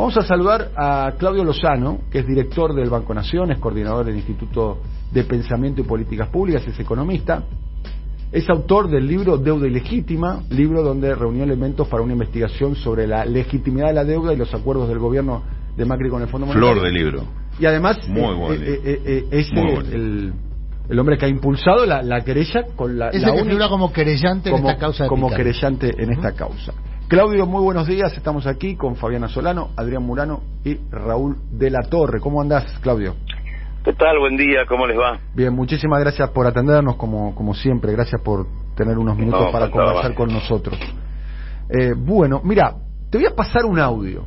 Vamos a saludar a Claudio Lozano, que es director del Banco Nación, es coordinador del Instituto de Pensamiento y Políticas Públicas, es economista, es autor del libro Deuda Ilegítima, libro donde reunió elementos para una investigación sobre la legitimidad de la deuda y los acuerdos del gobierno de Macri con el Fondo Monetario. Flor de libro. Y además es el hombre que ha impulsado la querella con la que figura como querellante en esta causa. Como querellante en esta causa. Claudio, muy buenos días. Estamos aquí con Fabiana Solano, Adrián Murano y Raúl de la Torre. ¿Cómo andás, Claudio? ¿Qué tal? Buen día, ¿cómo les va? Bien, muchísimas gracias por atendernos como siempre. Gracias por tener unos minutos para conversar con nosotros. Bueno, mira, te voy a pasar un audio.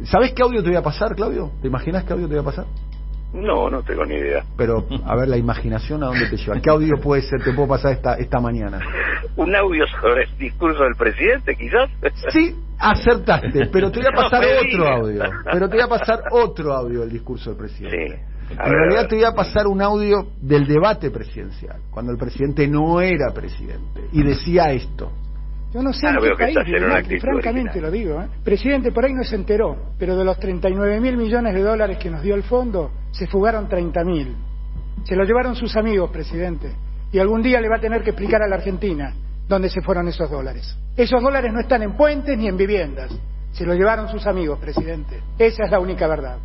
¿Sabés qué audio te voy a pasar, Claudio? ¿Te imaginas qué audio te voy a pasar? No, no tengo ni idea. Pero, a ver, la imaginación, ¿a dónde te lleva? ¿Qué audio puede ser? ¿Te puedo pasar esta mañana? ¿Un audio sobre el discurso del presidente, quizás? Sí, acertaste, pero te voy a pasar otro audio. Pero te voy a pasar otro audio del discurso del presidente. Sí. En realidad te voy a pasar un audio del debate presidencial, cuando el presidente no era presidente, y decía esto. Yo no sé en qué país, francamente lo digo, Presidente, por ahí no se enteró, pero de los 39.000 millones de dólares que nos dio el fondo, se fugaron 30.000. Se lo llevaron sus amigos, presidente. Y algún día le va a tener que explicar a la Argentina dónde se fueron esos dólares. Esos dólares no están en puentes ni en viviendas. Se lo llevaron sus amigos, presidente. Esa es la única verdad.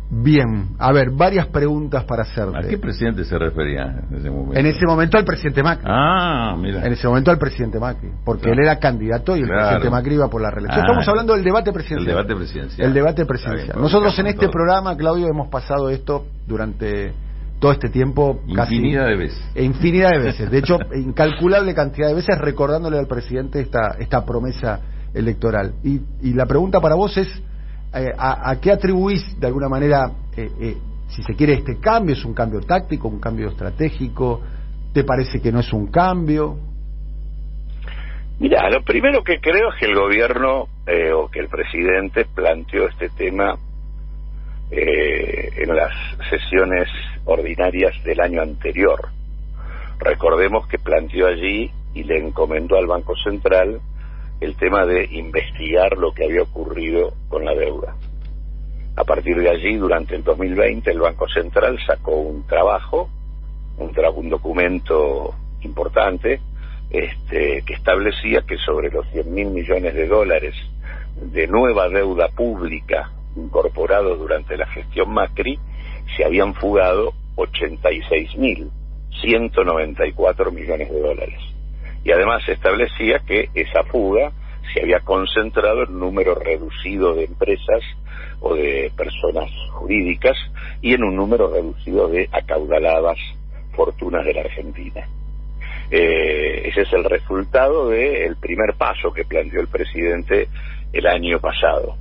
Bien, a ver, varias preguntas para hacerte. ¿A qué presidente se refería en ese momento? En ese momento al presidente Macri. Mira. En ese momento al presidente Macri, porque él era candidato y el presidente Macri iba por la reelección. Estamos hablando del debate presidencial. El debate presidencial. El debate presidencial. Nosotros en este programa, Claudio, hemos pasado esto durante todo este tiempo infinidad de veces. Infinidad de veces. De hecho, incalculable cantidad de veces recordándole al presidente esta promesa electoral. Y la pregunta para vos es, ¿a qué atribuís de alguna manera, si se quiere, este cambio? ¿Es un cambio táctico, un cambio estratégico? ¿Te parece que no es un cambio? Mira, lo primero que creo es que el gobierno o que el presidente planteó este tema en las sesiones ordinarias del año anterior. Recordemos que planteó allí y le encomendó al Banco Central el tema de investigar lo que había ocurrido con la deuda. A partir de allí, durante el 2020, el Banco Central sacó un trabajo, un documento importante, que establecía que sobre los 100.000 millones de dólares de nueva deuda pública incorporados durante la gestión Macri, se habían fugado 86.194 millones de dólares. Y además se establecía que esa fuga se había concentrado en un número reducido de empresas o de personas jurídicas y en un número reducido de acaudaladas fortunas de la Argentina. Ese es el resultado del primer paso que planteó el presidente el año pasado.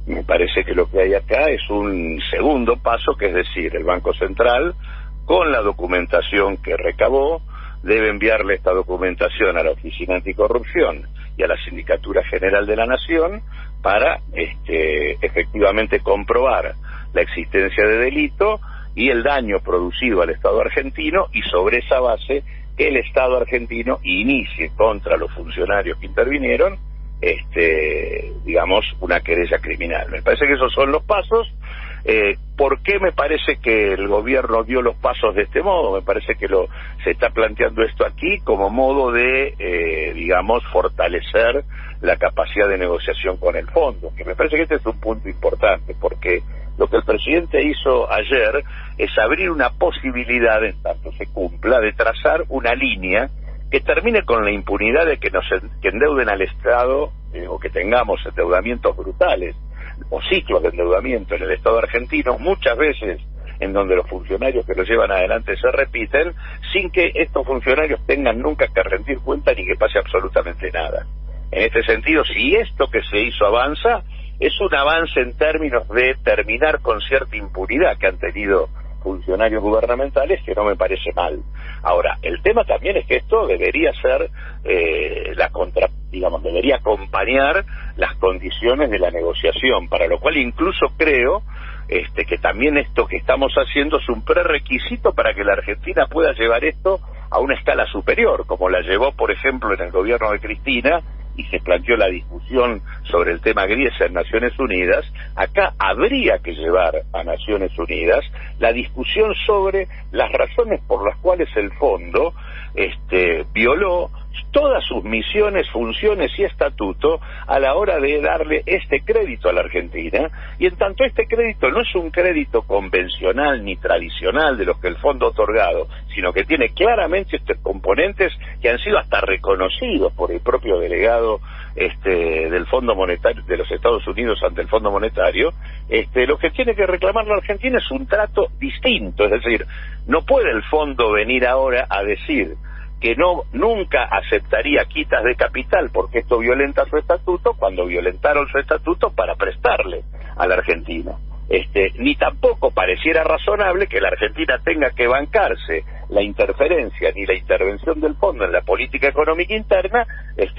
Me parece que lo que hay acá es un segundo paso, que es decir, el Banco Central, con la documentación que recabó, debe enviarle esta documentación a la Oficina Anticorrupción y a la Sindicatura General de la Nación para efectivamente comprobar la existencia de delito y el daño producido al Estado argentino, y sobre esa base que el Estado argentino inicie contra los funcionarios que intervinieron digamos, una querella criminal. Me parece que esos son los pasos. ¿Por qué me parece que el gobierno dio los pasos de este modo? Me parece que se está planteando esto aquí como modo de, digamos, fortalecer la capacidad de negociación con el fondo, que me parece que este es un punto importante, porque lo que el presidente hizo ayer es abrir una posibilidad, en tanto se cumpla, de trazar una línea que termine con la impunidad de que que endeuden al Estado, o que tengamos endeudamientos brutales o ciclos de endeudamiento en el Estado argentino, muchas veces en donde los funcionarios que lo llevan adelante se repiten, sin que estos funcionarios tengan nunca que rendir cuenta ni que pase absolutamente nada. En este sentido, si esto que se hizo avanza, es un avance en términos de terminar con cierta impunidad que han tenido funcionarios gubernamentales, que no me parece mal. Ahora, el tema también es que esto debería ser debería acompañar las condiciones de la negociación, para lo cual incluso creo que también esto que estamos haciendo es un prerequisito para que la Argentina pueda llevar esto a una escala superior, como la llevó, por ejemplo, en el gobierno de Cristina, y se planteó la discusión sobre el tema Griesa en Naciones Unidas, acá habría que llevar a Naciones Unidas la discusión sobre las razones por las cuales el fondo violó todas sus misiones, funciones y estatuto a la hora de darle este crédito a la Argentina, y en tanto este crédito no es un crédito convencional ni tradicional de los que el fondo ha otorgado, sino que tiene claramente estos componentes que han sido hasta reconocidos por el propio delegado del Fondo Monetario de los Estados Unidos ante el Fondo Monetario, lo que tiene que reclamar la Argentina es un trato distinto, es decir, no puede el fondo venir ahora a decir que nunca aceptaría quitas de capital porque esto violenta su estatuto, cuando violentaron su estatuto para prestarle a la Argentina. Ni tampoco pareciera razonable que la Argentina tenga que bancarse la interferencia ni la intervención del fondo en la política económica interna,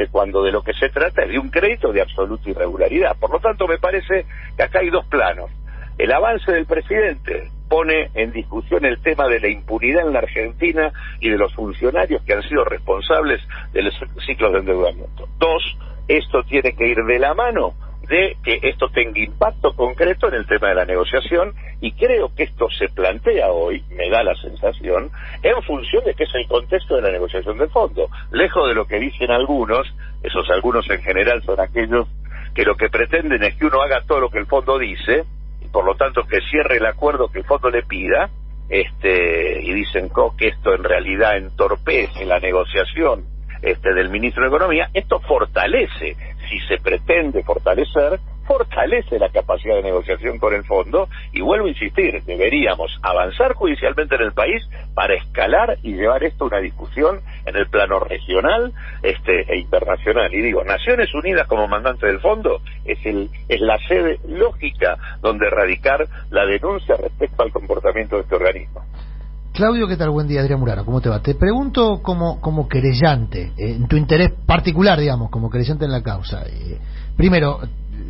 cuando de lo que se trata es de un crédito de absoluta irregularidad. Por lo tanto, me parece que acá hay dos planos. El avance del presidente pone en discusión el tema de la impunidad en la Argentina y de los funcionarios que han sido responsables de los ciclos de endeudamiento. Dos, esto tiene que ir de la mano de que esto tenga impacto concreto en el tema de la negociación, y creo que esto se plantea hoy, me da la sensación, en función de que es el contexto de la negociación del fondo. Lejos de lo que dicen algunos, esos algunos en general son aquellos que lo que pretenden es que uno haga todo lo que el fondo dice, por lo tanto que cierre el acuerdo que el fondo le pida, y dicen que esto en realidad entorpece la negociación del ministro de Economía. Esto fortalece, si se pretende fortalecer, fortalece la capacidad de negociación con el fondo, y vuelvo a insistir, deberíamos avanzar judicialmente en el país para escalar y llevar esto a una discusión en el plano regional e internacional. Y digo, Naciones Unidas como mandante del fondo es la sede lógica donde radicar la denuncia respecto al comportamiento de este organismo. Claudio, ¿qué tal? Buen día, Adrián Muraro, ¿cómo te va? Te pregunto como querellante, en tu interés particular, digamos, como querellante en la causa. Primero,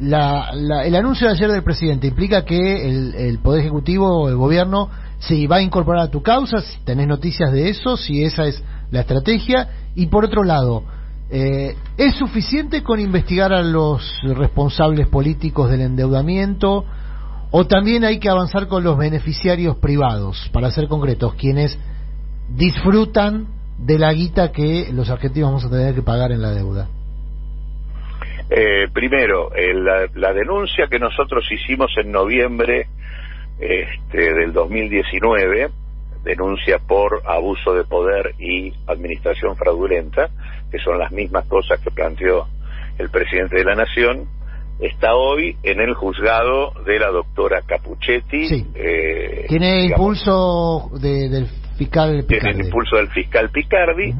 el anuncio de ayer del presidente implica que el Poder Ejecutivo o el Gobierno se va a incorporar a tu causa, si tenés noticias de eso, si esa es la estrategia. Y por otro lado, ¿es suficiente con investigar a los responsables políticos del endeudamiento, o también hay que avanzar con los beneficiarios privados, para ser concretos, quienes disfrutan de la guita que los argentinos vamos a tener que pagar en la deuda? Primero, la denuncia que nosotros hicimos en noviembre del 2019, denuncia por abuso de poder y administración fraudulenta, que son las mismas cosas que planteó el presidente de la Nación, está hoy en el juzgado de la doctora Capuchetti. Sí. Tiene impulso del fiscal Picardi. Tiene el impulso del fiscal Picardi,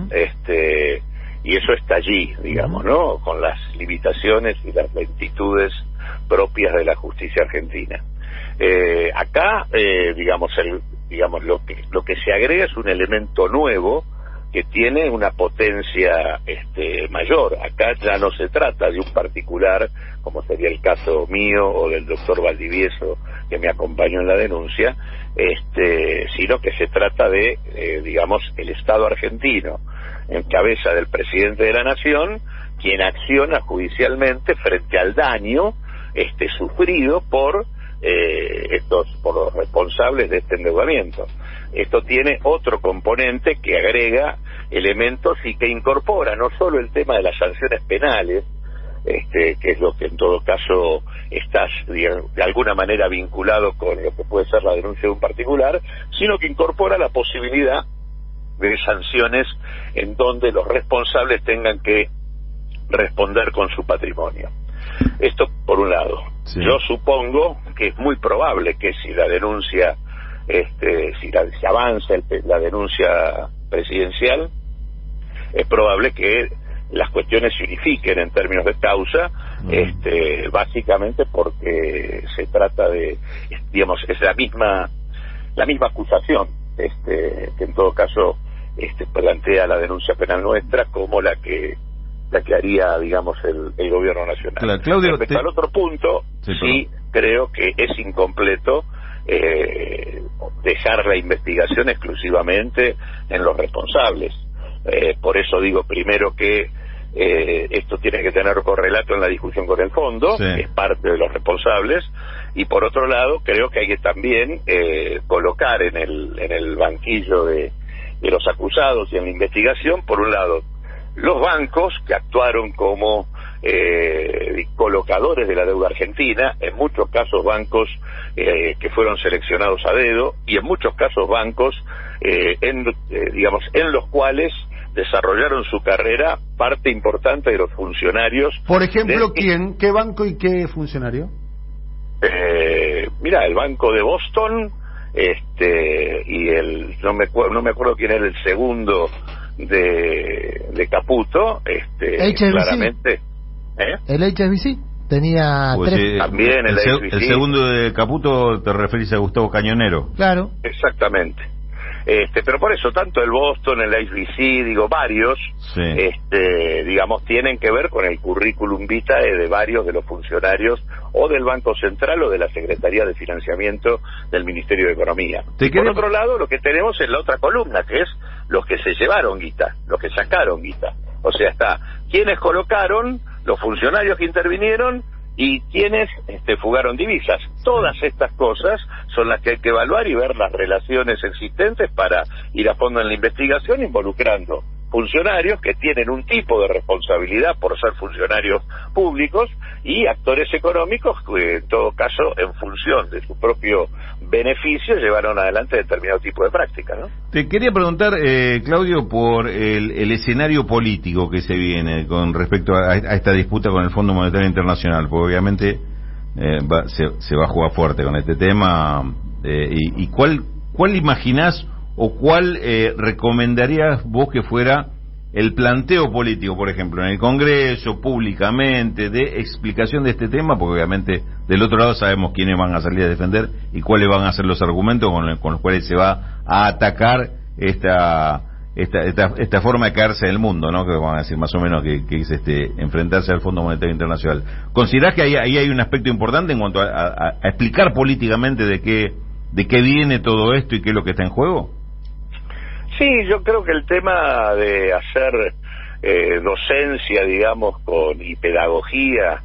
y eso está allí, digamos, ¿no? Con las limitaciones y las lentitudes propias de la justicia argentina. Acá, digamos, lo que se agrega es un elemento nuevo que tiene una potencia mayor. Acá ya no se trata de un particular, como sería el caso mío o del doctor Valdivieso, que me acompañó en la denuncia, sino que se trata de, digamos, el Estado argentino, en cabeza del presidente de la Nación, quien acciona judicialmente frente al daño sufrido por los responsables de este endeudamiento. Esto tiene otro componente que agrega elementos y que incorpora no solo el tema de las sanciones penales, que es lo que en todo caso está de alguna manera vinculado con lo que puede ser la denuncia de un particular, sino que incorpora la posibilidad de sanciones en donde los responsables tengan que responder con su patrimonio. Esto por un lado. Sí. Yo supongo que es muy probable que si la denuncia, si avanza la denuncia presidencial, es probable que las cuestiones se unifiquen en términos de causa, básicamente porque se trata de, digamos, es la misma acusación, que en todo caso plantea la denuncia penal nuestra como la que haría, digamos, el gobierno nacional. Claro, Claudio, respecto al otro punto, sí creo que es incompleto dejar la investigación exclusivamente en los responsables. Por eso digo primero que esto tiene que tener correlato en la discusión con el fondo, sí. Es parte de los responsables, y por otro lado creo que hay que también colocar en el banquillo de los acusados y en la investigación, por un lado, los bancos que actuaron como colocadores de la deuda argentina, en muchos casos bancos que fueron seleccionados a dedo, y en muchos casos bancos en los cuales desarrollaron su carrera parte importante de los funcionarios. Por ejemplo, ¿quién? ¿Qué banco y qué funcionario? Mira, el Banco de Boston, y no me acuerdo quién era el segundo de Caputo, claramente. El HSBC tenía pues tres. También el HSBC. El segundo de Caputo, te referís a Gustavo Cañonero. Claro. Exactamente. Pero por eso, tanto el Boston, el HSBC, varios, sí. Tienen que ver con el currículum vitae de varios de los funcionarios o del Banco Central o de la Secretaría de Financiamiento del Ministerio de Economía. Por otro lado, lo que tenemos es la otra columna, que es los que se llevaron guita, los que sacaron guita. O sea, está quienes colocaron, los funcionarios que intervinieron y quienes fugaron divisas. Todas estas cosas son las que hay que evaluar y ver las relaciones existentes para ir a fondo en la investigación, involucrando funcionarios que tienen un tipo de responsabilidad por ser funcionarios públicos y actores económicos que, en todo caso, en función de su propio beneficio, llevaron adelante determinado tipo de práctica, ¿no? Te quería preguntar, Claudio, por el escenario político que se viene con respecto a esta disputa con el Fondo Monetario Internacional, porque obviamente se va a jugar fuerte con este tema, y ¿cuál imaginás o cuál recomendarías vos que fuera el planteo político, por ejemplo, en el Congreso, públicamente, de explicación de este tema? Porque obviamente del otro lado sabemos quiénes van a salir a defender y cuáles van a ser los argumentos con los cuales se va a atacar esta forma de caerse del mundo, ¿no? Que van a decir más o menos que es enfrentarse al Fondo Monetario Internacional. ¿Considerás que ahí hay un aspecto importante en cuanto a explicar políticamente de qué viene todo esto y qué es lo que está en juego? Sí, yo creo que el tema de hacer docencia, y pedagogía,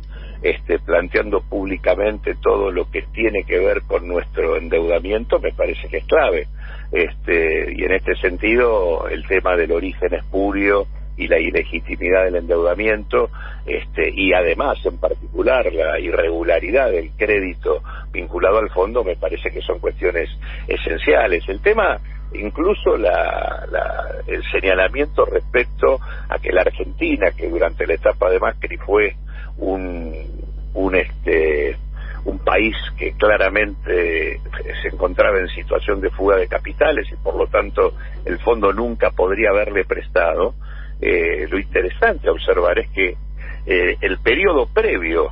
planteando públicamente todo lo que tiene que ver con nuestro endeudamiento, me parece que es clave. Y en este sentido, el tema del origen espurio y la ilegitimidad del endeudamiento, y además, en particular, la irregularidad del crédito vinculado al fondo, me parece que son cuestiones esenciales. El tema, incluso el señalamiento respecto a que la Argentina, que durante la etapa de Macri fue un país que claramente se encontraba en situación de fuga de capitales y por lo tanto el fondo nunca podría haberle prestado, lo interesante a observar es que el periodo previo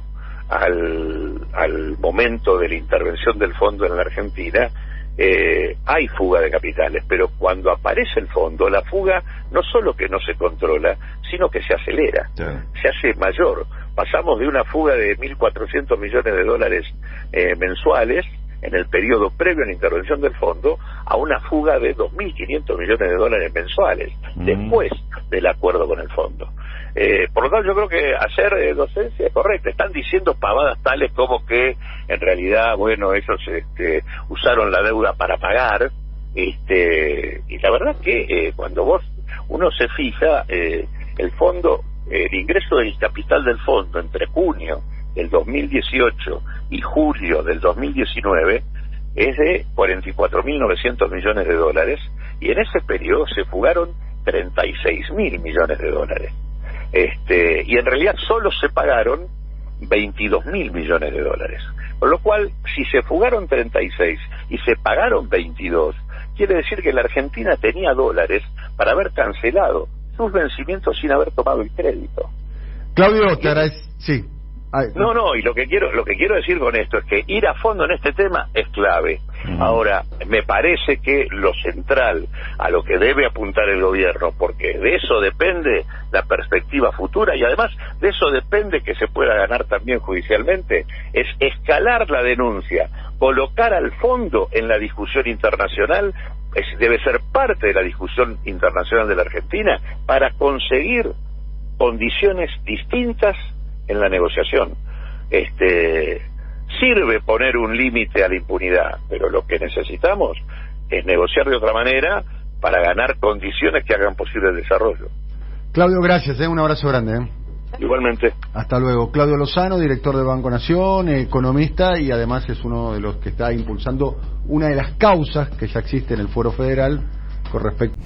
al momento de la intervención del fondo en la Argentina, hay fuga de capitales, pero cuando aparece el fondo, la fuga no solo que no se controla, sino que se acelera, se hace mayor. Pasamos de una fuga de 1.400 millones de dólares mensuales en el periodo previo a la intervención del fondo a una fuga de 2.500 millones de dólares mensuales después del acuerdo con el fondo. Por lo tanto, yo creo que hacer docencia es correcto. Están diciendo pavadas tales como que en realidad, ellos usaron la deuda para pagar, y la verdad que cuando uno se fija, el fondo, el ingreso del capital del fondo entre junio del 2018 y julio del 2019 es de 44.900 millones de dólares, y en ese periodo se fugaron 36.000 millones de dólares. Y en realidad solo se pagaron 22.000 millones de dólares. Con lo cual, si se fugaron 36 y se pagaron 22, quiere decir que la Argentina tenía dólares para haber cancelado sus vencimientos sin haber tomado el crédito. Claudio, te agradezco. Sí. Y lo que quiero decir con esto es que ir a fondo en este tema es clave. Ahora, me parece que lo central a lo que debe apuntar el gobierno, porque de eso depende la perspectiva futura y además de eso depende que se pueda ganar también judicialmente, es escalar la denuncia, colocar al fondo en la discusión internacional, debe ser parte de la discusión internacional de la Argentina para conseguir condiciones distintas en la negociación. Sirve poner un límite a la impunidad, pero lo que necesitamos es negociar de otra manera para ganar condiciones que hagan posible el desarrollo. Claudio, gracias, un abrazo grande. Igualmente. Hasta luego. Claudio Lozano, director del Banco Nación, economista, y además es uno de los que está impulsando una de las causas que ya existe en el Fuero Federal con respecto...